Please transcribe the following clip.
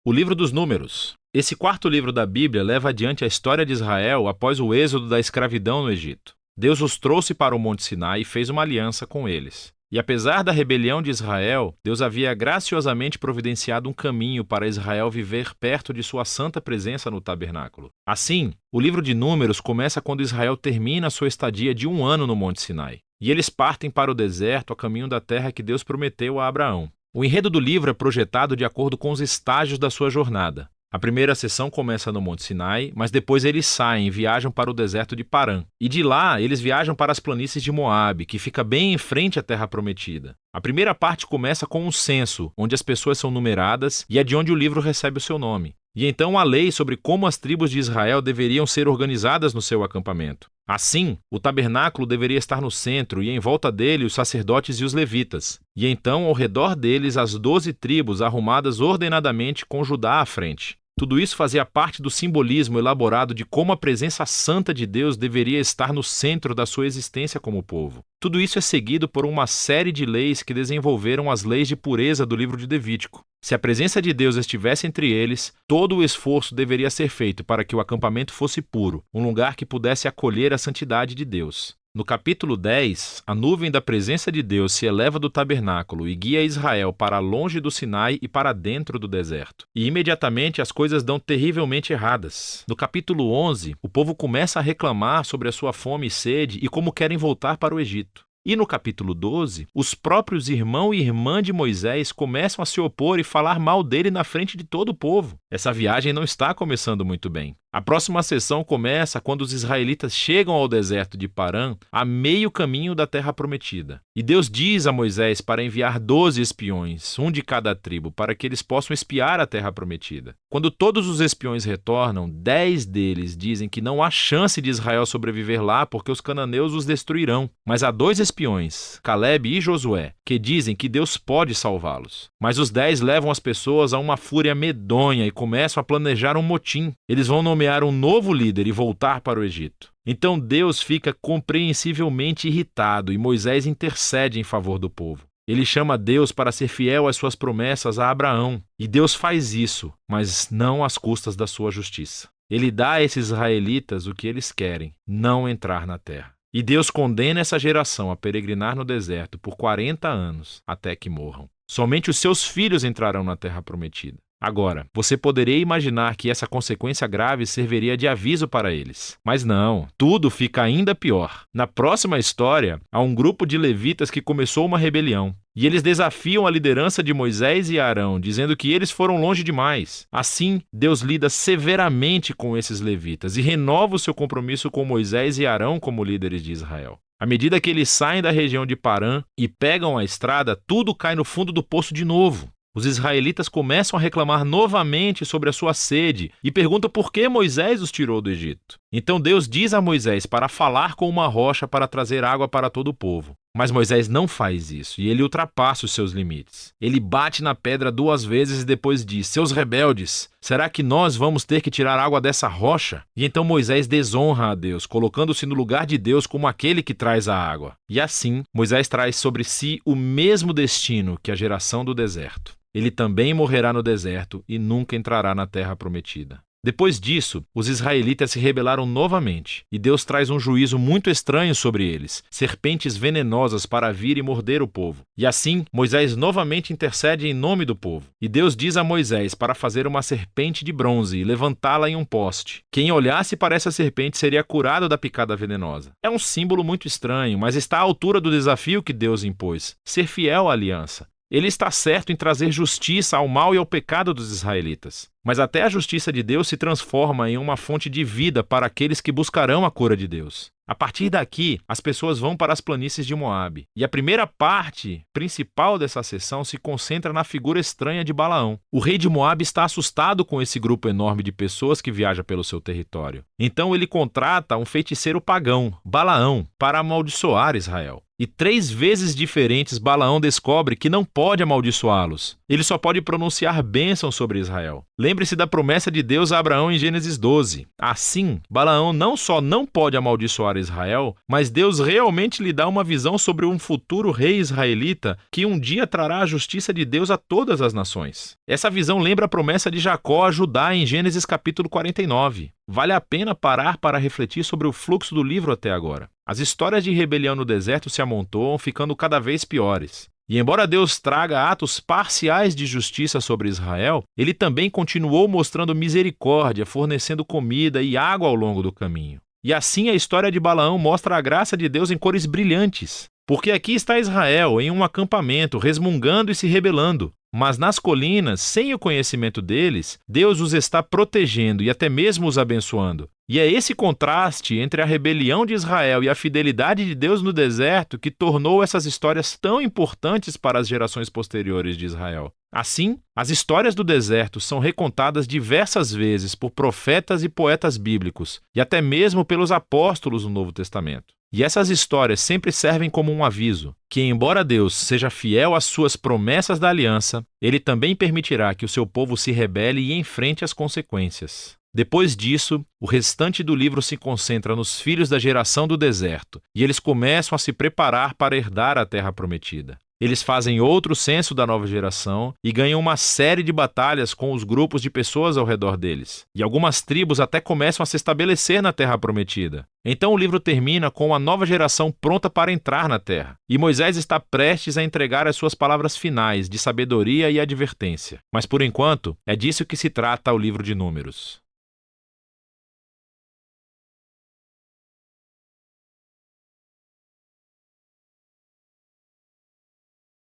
O livro dos Números. Esse quarto livro da Bíblia leva adiante a história de Israel após o êxodo da escravidão no Egito. Deus os trouxe para o Monte Sinai e fez uma aliança com eles. E apesar da rebelião de Israel, Deus havia graciosamente providenciado um caminho para Israel viver perto de sua santa presença no tabernáculo. Assim, o livro de Números começa quando Israel termina sua estadia de 1 ano no Monte Sinai. E eles partem para o deserto a caminho da terra que Deus prometeu a Abraão. O enredo do livro é projetado de acordo com os estágios da sua jornada. A primeira sessão começa no Monte Sinai, mas depois eles saem e viajam para o deserto de Parã. E de lá, eles viajam para as planícies de Moabe, que fica bem em frente à Terra Prometida. A primeira parte começa com um censo, onde as pessoas são numeradas e é de onde o livro recebe o seu nome. E então a lei sobre como as tribos de Israel deveriam ser organizadas no seu acampamento. Assim, o tabernáculo deveria estar no centro e em volta dele os sacerdotes e os levitas. E então, ao redor deles, as 12 tribos arrumadas ordenadamente com Judá à frente. Tudo isso fazia parte do simbolismo elaborado de como a presença santa de Deus deveria estar no centro da sua existência como povo. Tudo isso é seguido por uma série de leis que desenvolveram as leis de pureza do livro de Levítico. Se a presença de Deus estivesse entre eles, todo o esforço deveria ser feito para que o acampamento fosse puro, um lugar que pudesse acolher a santidade de Deus. No capítulo 10, a nuvem da presença de Deus se eleva do tabernáculo e guia Israel para longe do Sinai e para dentro do deserto. E imediatamente as coisas dão terrivelmente erradas. No capítulo 11, o povo começa a reclamar sobre a sua fome e sede e como querem voltar para o Egito. E no capítulo 12, os próprios irmão e irmã de Moisés começam a se opor e falar mal dele na frente de todo o povo. Essa viagem não está começando muito bem. A próxima sessão começa quando os israelitas chegam ao deserto de Parã, a meio caminho da Terra Prometida. E Deus diz a Moisés para enviar 12 espiões, um de cada tribo, para que eles possam espiar a Terra Prometida. Quando todos os espiões retornam, 10 deles dizem que não há chance de Israel sobreviver lá porque os cananeus os destruirão. Mas há 2 espiões, Caleb e Josué, que dizem que Deus pode salvá-los. Mas os 10 levam as pessoas a uma fúria medonha e começam a planejar um motim. Eles vão nomear um novo líder e voltar para o Egito. Então Deus fica compreensivelmente irritado e Moisés intercede em favor do povo. Ele chama Deus para ser fiel às suas promessas a Abraão. E Deus faz isso, mas não às custas da sua justiça. Ele dá a esses israelitas o que eles querem, não entrar na terra. E Deus condena essa geração a peregrinar no deserto por 40 anos, até que morram. Somente os seus filhos entrarão na terra prometida. Agora, você poderia imaginar que essa consequência grave serviria de aviso para eles. Mas não, tudo fica ainda pior. Na próxima história, há um grupo de levitas que começou uma rebelião. E eles desafiam a liderança de Moisés e Arão, dizendo que eles foram longe demais. Assim, Deus lida severamente com esses levitas e renova o seu compromisso com Moisés e Arão como líderes de Israel. À medida que eles saem da região de Parã e pegam a estrada, tudo cai no fundo do poço de novo. Os israelitas começam a reclamar novamente sobre a sua sede e perguntam por que Moisés os tirou do Egito. Então Deus diz a Moisés para falar com uma rocha para trazer água para todo o povo. Mas Moisés não faz isso e ele ultrapassa os seus limites. Ele bate na pedra 2 vezes e depois diz: "Seus rebeldes, será que nós vamos ter que tirar água dessa rocha?" E então Moisés desonra a Deus, colocando-se no lugar de Deus como aquele que traz a água. E assim, Moisés traz sobre si o mesmo destino que a geração do deserto. Ele também morrerá no deserto e nunca entrará na terra prometida. Depois disso, os israelitas se rebelaram novamente, e Deus traz um juízo muito estranho sobre eles, serpentes venenosas para vir e morder o povo. E assim, Moisés novamente intercede em nome do povo. E Deus diz a Moisés para fazer uma serpente de bronze e levantá-la em um poste. Quem olhasse para essa serpente seria curado da picada venenosa. É um símbolo muito estranho, mas está à altura do desafio que Deus impôs: ser fiel à aliança. Ele está certo em trazer justiça ao mal e ao pecado dos israelitas. Mas até a justiça de Deus se transforma em uma fonte de vida para aqueles que buscarão a cura de Deus. A partir daqui, as pessoas vão para as planícies de Moabe. E a primeira parte principal dessa sessão se concentra na figura estranha de Balaão. O rei de Moabe está assustado com esse grupo enorme de pessoas que viaja pelo seu território. Então ele contrata um feiticeiro pagão, Balaão, para amaldiçoar Israel. E 3 vezes diferentes Balaão descobre que não pode amaldiçoá-los. Ele só pode pronunciar bênçãos sobre Israel. Lembre-se da promessa de Deus a Abraão em Gênesis 12. Assim, Balaão não só não pode amaldiçoar Israel, mas Deus realmente lhe dá uma visão sobre um futuro rei israelita que um dia trará a justiça de Deus a todas as nações. Essa visão lembra a promessa de Jacó a Judá em Gênesis capítulo 49. Vale a pena parar para refletir sobre o fluxo do livro até agora. As histórias de rebelião no deserto se amontoam, ficando cada vez piores. E embora Deus traga atos parciais de justiça sobre Israel, ele também continuou mostrando misericórdia, fornecendo comida e água ao longo do caminho. E assim a história de Balaão mostra a graça de Deus em cores brilhantes. Porque aqui está Israel em um acampamento, resmungando e se rebelando. Mas nas colinas, sem o conhecimento deles, Deus os está protegendo e até mesmo os abençoando. E é esse contraste entre a rebelião de Israel e a fidelidade de Deus no deserto que tornou essas histórias tão importantes para as gerações posteriores de Israel. Assim, as histórias do deserto são recontadas diversas vezes por profetas e poetas bíblicos, e até mesmo pelos apóstolos no Novo Testamento. E essas histórias sempre servem como um aviso, que embora Deus seja fiel às suas promessas da aliança, ele também permitirá que o seu povo se rebele e enfrente as consequências. Depois disso, o restante do livro se concentra nos filhos da geração do deserto, e eles começam a se preparar para herdar a terra prometida. Eles fazem outro censo da nova geração e ganham uma série de batalhas com os grupos de pessoas ao redor deles. E algumas tribos até começam a se estabelecer na terra prometida. Então o livro termina com a nova geração pronta para entrar na terra. E Moisés está prestes a entregar as suas palavras finais de sabedoria e advertência. Mas por enquanto, é disso que se trata o livro de Números.